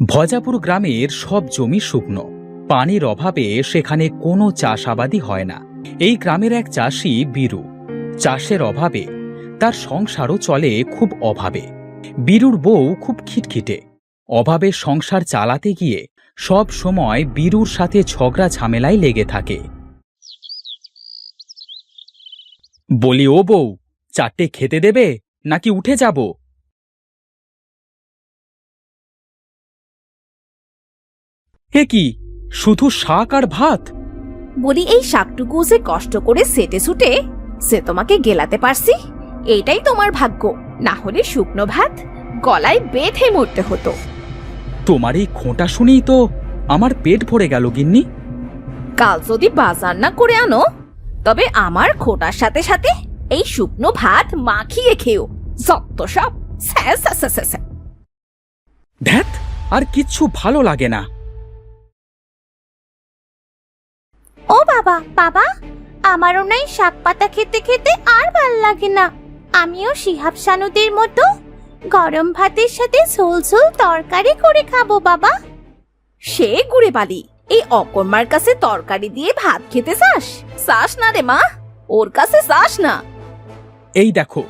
ভজাপুর গ্রামের সব জমি শুকনো। পানির অভাবে সেখানে কোনো চাষাবাদই হয় না। এই গ্রামের এক চাষি বীরু। চাষের অভাবে তার সংসারও চলে খুব অভাবে। বীরুর বউ খুব খিটখিটে। অভাবে সংসার চালাতে গিয়ে সব সময় বীরুর সাথে ঝগড়া ঝামেলায় লেগে থাকে। বলি, ও বউ, চারটে খেতে দেবে নাকি উঠে যাব? এ কি, শুধু শাক আর ভাত? বলি, এই শাকটুকু যে কষ্ট করে সেটে সুটে সে তোমাকে গেলাতে পারছি, এইটাই তোমার ভাগ্য। না হলে শুকনো ভাত গলায় বেঁধে মরতে হতো। তোমার এই খোঁটা শুনেই তো আমার পেট ভরে গেল গিন্নি। কাল যদি বাজার না করে আনো, তবে আমার খোটার সাথে সাথে এই শুকনো ভাত মাখিয়ে খেও। যত সব স্যাঁ স্যাঁ স্যাঁ স্যাঁ স্যাঁ। ধ্যাত, আর কিচ্ছু ভালো লাগে না। ও বাবা, বাবা, আমারও নাই শাক পাতা খেতে খেতে আর ভাল লাগে না। আমিও শিহাব সানুদের মতো গরম ভাতের সাথে ঝোল ঝোল তরকারি করে খাবো বাবা। সে গুড়ে বালি, এই অকর্মার কাছে তরকারি দিয়ে ভাত খেতে চাস? চাস না রে মা, ওর কাছে চাস না। এই দেখো,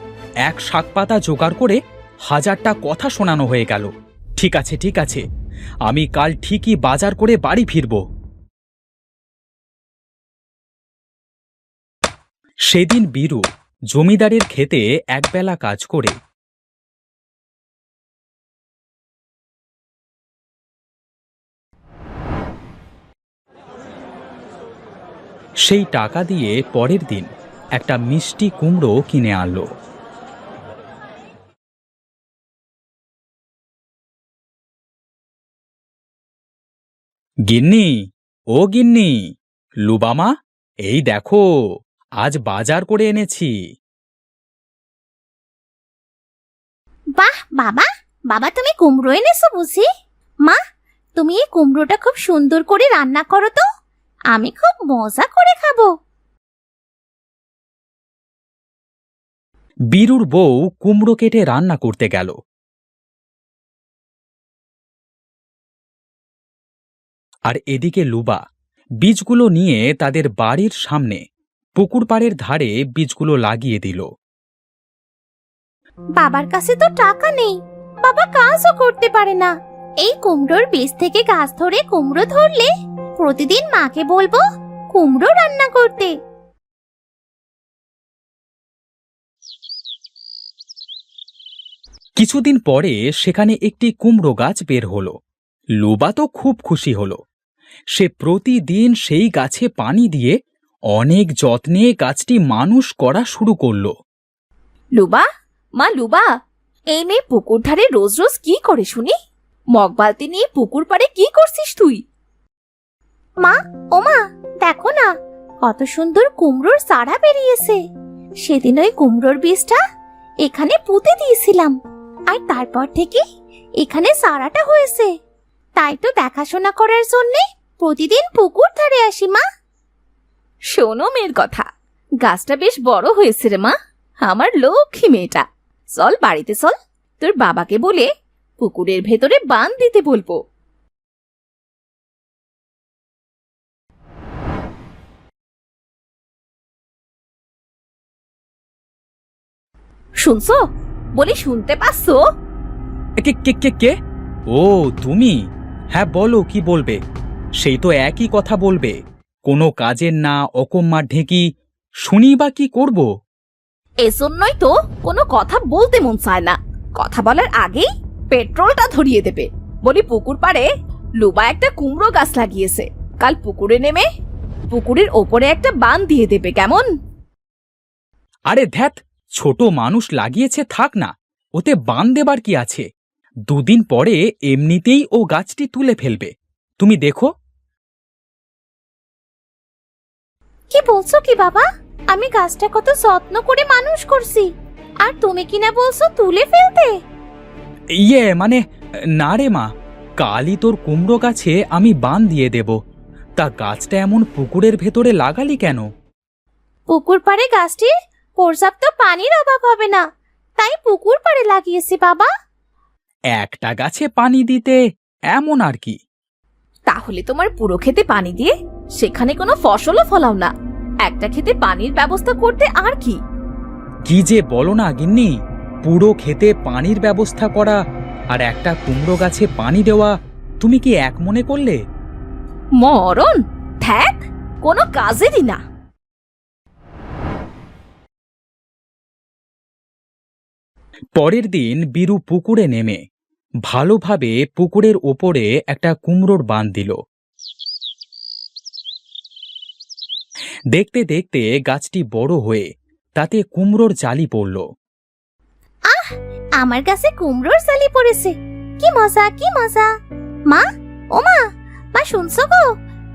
এক শাক পাতা জোগাড় করে 1000টা কথা শোনানো হয়ে গেল। ঠিক আছে ঠিক আছে, আমি কাল ঠিকই বাজার করে বাড়ি ফিরব। সেদিন বীরু জমিদারের ক্ষেতে একবেলা কাজ করে সেই টাকা দিয়ে পরের দিন একটা মিষ্টি কুমড়ো কিনে আনলো। গিন্নি, ও গিন্নি, লুবামা, এই দেখো, আজ বাজার করে এনেছি। বাহ বাবা, বাবা তুমি কুমড়ো এনেছো বুঝি? মা, তুমি এই কুমড়োটা খুব সুন্দর করে রান্না করো তো, আমি খুব মজা করে খাবো। বীরুর বউ কুমড়ো কেটে রান্না করতে গেল। আর এদিকে লুবা বীজগুলো নিয়ে তাদের বাড়ির সামনে পুকুর পাড়ের ধারে বীজগুলো লাগিয়ে দিল। বাবার কাছে তো টাকা নেই, বাবা কাজও করতে পারে না। এই কুমড়োর বীজ থেকে গাছ ধরে কুমড়ো ধরলে প্রতিদিন মাকে বলবো কুমড়ো রান্না করতে। কিছুদিন পরে সেখানে একটি কুমড়ো গাছ বের হলো। লুবা তো খুব খুশি হলো। সে প্রতিদিন সেই গাছে পানি দিয়ে অনেক যত্নে গাছটি মানুষ করা শুরু করলো। লুবা, মা লুবা, এই মেয়ে পুকুর ধারে রোজ রোজ কি করে শুনি? মগ বালতি নিয়ে পুকুর পাড়ে কি করছিস তুই? মা, ও মা, দেখো না কত সুন্দর কুমড়োর চারা বেরিয়েছে। সেদিন ওই কুমড়োর বীজটা এখানে পুঁতে দিয়েছিলাম, আর তারপর থেকে এখানে চারাটা হয়েছে। তাই তো দেখাশোনা করার জন্যে প্রতিদিন পুকুর ধারে আসি মা। শোনো মেয়ের কথা, গাছটা বেশ বড় হয়েছে রে মা, আমার লক্ষ্মী মেয়েটা। চল বাড়িতে চল, তোর বাবাকে বলে পুকুরের ভেতরে বাঁধ দিতে বলবো। শুনছো? বলি, শুনতে পাচ্ছো? কে কে কে কে? ও, তুমি? হ্যাঁ বলো, কি বলবে? সেই তো একই কথা বলবে। কোনো কাজের না, অকম্মার ঢেঁকি, শুনি বা কি করব? এজন্যই তো কোনো কথা বলতে মন চায় না। কথা বলার আগেই পেট্রোলটা ধরিয়ে দেবে। বলি, পুকুর পাড়ে লুবা একটা কুমড়ো গাছ লাগিয়েছে। কাল পুকুরে নেমে পুকুরের ওপরে একটা বাঁধ দিয়ে দেবে, কেমন? আরে ধ্যাত, ছোট মানুষ লাগিয়েছে, থাক না, ওতে বান দেবার কি আছে? 2 দিন পরে এমনিতেই ও গাছটি তুলে ফেলবে, তুমি দেখো। কি বলছো কি বাবা? আমি গাছটা কত যত্ন করে মানুষ করছি, আর তুমি কিনা বলছো তুলে ফেলতে? মানে, না রে মা, কালই তোর কুমড়ো গাছে আমি বান দিয়ে দেব। তা গাছটা এমন পুকুরের ভেতরে লাগালি কেন? পুকুর পাড়ে গাছটির পর্যাপ্ত পানির অভাব হবে না, তাই পুকুর পাড়ে লাগিয়েছি বাবা। একটা গাছে পানি দিতে এমন আর কি। তাহলে তোমার পুরো ক্ষেতে পানি দিয়ে সেখানে কোনো ফসলও ফলাও না, একটা ক্ষেতে পানির ব্যবস্থা করতে আর কি। কি যে বলো না গিন্নি, পুরো ক্ষেতে পানির ব্যবস্থা করা আর একটা কুমড়ো গাছে পানি দেওয়া তুমি কি এক মনে করলে? মরণ ঠ্যাক, কোনো কাজেরই না। পরের দিন বীরু পুকুরে নেমে ভালোভাবে পুকুরের ওপরে একটা কুমড়োর বাঁধ দিল। দেখতে দেখতে গাছটি বড় হয়ে তাতে কুমড়োর জালি পড়ল। আমার কাছে কুমড়োর জালি পড়েছে, কি মজা কি মজা। মা, ও মা, মা শুনছো গো?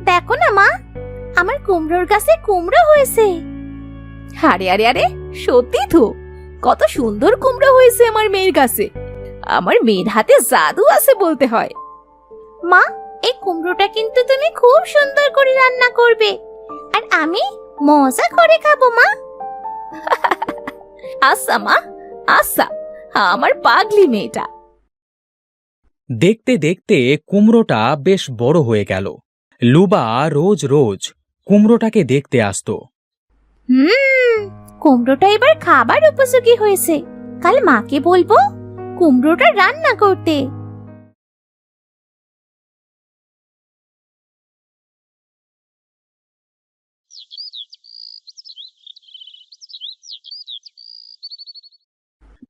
দেখো না মা, আমার কুমড়োর গাছে কুমড়ো হয়েছে। আরে আরে আরে, সত্যি তো, কত সুন্দর কুমড়ো হয়েছে আমার মেয়ের কাছে। আমার মেয়ের হাতে জাদু আছে বলতে হয়। মা, এই কুমড়োটা কিন্তু তুমি খুব সুন্দর করে রান্না করবে, আর আমি মজা করে খাবো মা। আচ্ছা মা, আচ্ছা, আমার পাগলি মেয়েটা। দেখতে দেখতে কুমড়োটা বেশ বড় হয়ে গেল। লুবা রোজ রোজ কুমড়োটাকে দেখতে আসতো। কুমড়োটা এবার খাবার উপযোগী হয়েছে, কাল মাকে বলবো কুমড়োটা রান্না করতে।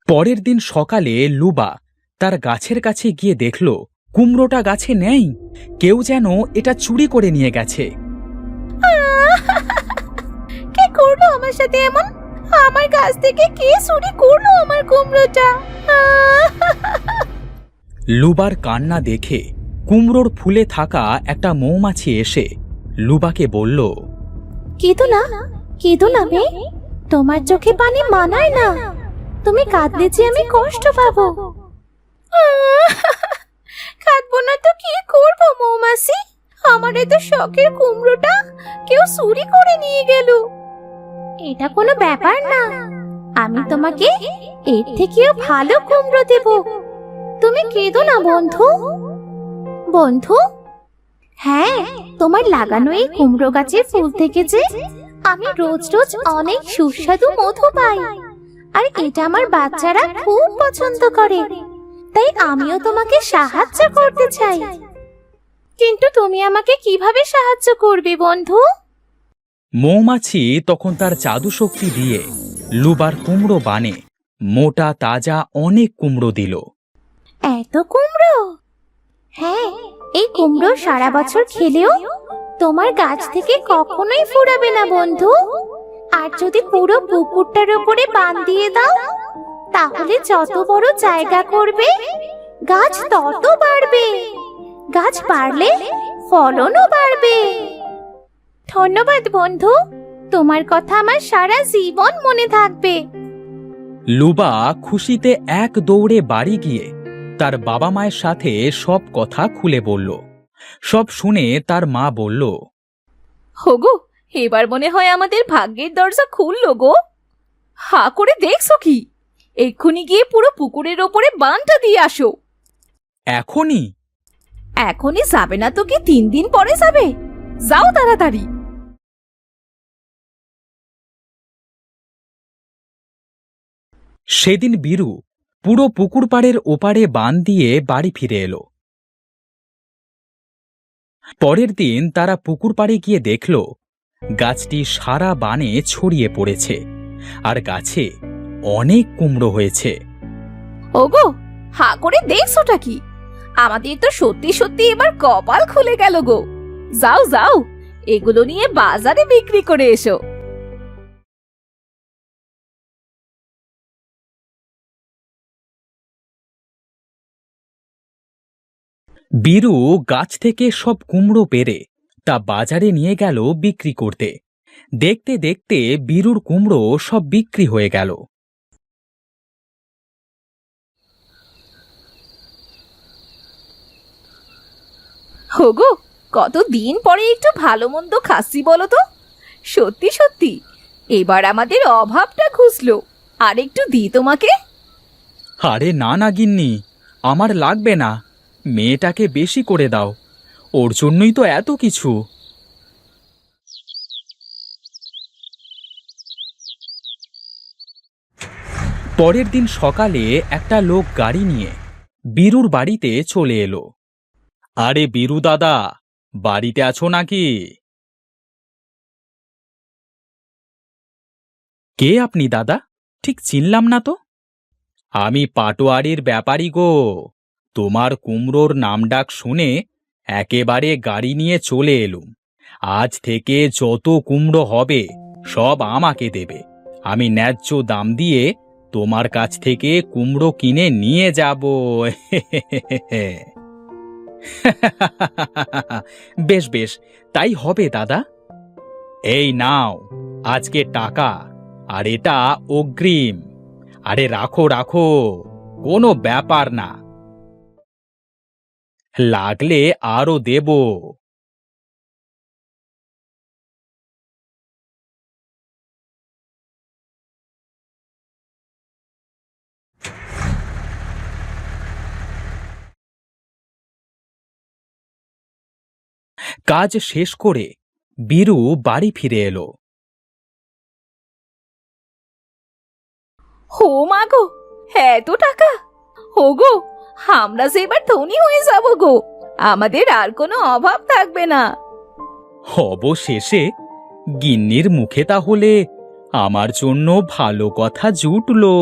পরের দিন সকালে লুবা তার গাছের কাছে গিয়ে দেখল কুমড়োটা গাছে নেই, কেউ যেন এটা চুরি করে নিয়ে গেছে। কে করলো আমার সাথে এমন? আমার গাছ থেকে কে চুরি করলো আমার কুমড়োটা? লুবার কান্না দেখে কুমড়োর ফুলে থাকা একটা মৌমাছি এসে লুবাকে বলল, কেঁদো না, কেঁদো না বে, তোমার চোখে পানি মানায় না, তুমি কাঁদলে যে আমি কষ্ট পাবো। কাঁদবো না তো কি করবো মৌমাছি, আমার এত শখের কুমড়োটা কেউ চুরি করে নিয়ে গেল। এটা কোনো ব্যাপার না, আমি তোমাকে এর থেকেও ভালো কুমড়ো দেব, তুমি কেঁদো না বন্ধু। বন্ধু, হ্যাঁ, তোমার লাগানো এই কুমড়ো গাছের ফুল থেকে যে আমি রোজ রোজ অনেক সুস্বাদু মধু পাই, আর এটা আমার বাচ্চারা খুব পছন্দ করে, তাই আমিও তোমাকে সাহায্য করতে চাই। কিন্তু তুমি আমাকে কিভাবে সাহায্য করবে বন্ধু? মৌমাছি তখন তার জাদু শক্তি দিয়ে লুবার কুমড়ো বানে মোটা তাজা অনেক কুমড়ো দিল। এত কুমড়ো? হ্যাঁ, এই কুমড়ো সারা বছর খেলেও তোমার গাছ থেকে কখনোই ফুরাবে না বন্ধু। আর যদি পুরো পুকুরটার উপরে বাঁধ দিয়ে দাও, তাহলে যত বড় জায়গা করবে গাছ তত বাড়বে, গাছ বাড়লে ফলনও বাড়বে। ধন্যবাদ বন্ধু, তোমার কথা আমার সারা জীবন মনে থাকবে। লুবা খুশিতে এক দৌড়ে বাড়ি গিয়ে তার বাবা মায়ের সাথে সব কথা খুলে বলল। সব শুনে তার মা বলল, হোগো, এবার মনে হয় আমাদের ভাগ্যের দরজা খুললো গো। হা করে দেখছো কি? এক্ষুনি গিয়ে পুরো পুকুরের ওপরে বাঁধটা দিয়ে আসো। এখনই? এখনই যাবে না তো কি 3 দিন পরে যাবে? যাও তাড়াতাড়ি। সেদিন বীরু পুরো পুকুর পাড়ের ওপারে বাঁধ দিয়ে বাড়ি ফিরে এলো। পরের দিন তারা পুকুর পাড়ে গিয়ে দেখল গাছটি সারা বানে ছড়িয়ে পড়েছে, আর গাছে অনেক কুমড়ো হয়েছে। ওগো, হা করে দেখছোটা কি? আমাদের তো সত্যি সত্যি এবার কপাল খুলে গেল গো। যাও যাও, এগুলো নিয়ে বাজারে বিক্রি করে এসো। বীরু গাছ থেকে সব কুমড়ো পেড়ে তা বাজারে নিয়ে গেল বিক্রি করতে। দেখতে দেখতে বীরুর কুমড়ো সব বিক্রি হয়ে গেল। হোগো, কতদিন পরে একটু ভালো মন্দ খাচ্ছি বলো তো। সত্যি সত্যি এবার আমাদের অভাবটা ঘুচলো। আর একটু দিই তোমাকে। আরে না না গিন্নি, আমার লাগবে না, মেয়েটাকে বেশি করে দাও, ওর জন্যই তো এত কিছু। পরের দিন সকালে একটা লোক গাড়ি নিয়ে বীরুর বাড়িতে চলে এলো। আরে বীরু দাদা, বাড়িতে আছো নাকি? কে আপনি দাদা? ঠিক চিনলাম না তো। আমি পাটোয়ারির ব্যাপারী গো। তোমার কুমড়োর নামডাক শুনে একেবারে গাড়ি নিয়ে চলে এলুম। আজ থেকে যত কুমড়ো হবে সব আমাকে দেবে। আমি ন্যায্য দাম দিয়ে তোমার কাছ থেকে কুমড়ো কিনে নিয়ে যাব। বেশ বেশ, তাই হবে দাদা। এই নাও আজকে টাকা, আর এটা অগ্রিম। আরে রাখো রাখো, কোনো ব্যাপার না, লাগলে আরো দেব। কাজ শেষ করে বীরু বাড়ি ফিরে এলো। হো মা গো, এত টাকা! হো গো, আমরা যে এবার ধনী হয়ে যাব গো। আমাদের আর কোনো অভাব থাকবে না। অবশেষে গিন্নির মুখে তাহলে আমার জন্য ভালো কথা জুটলো।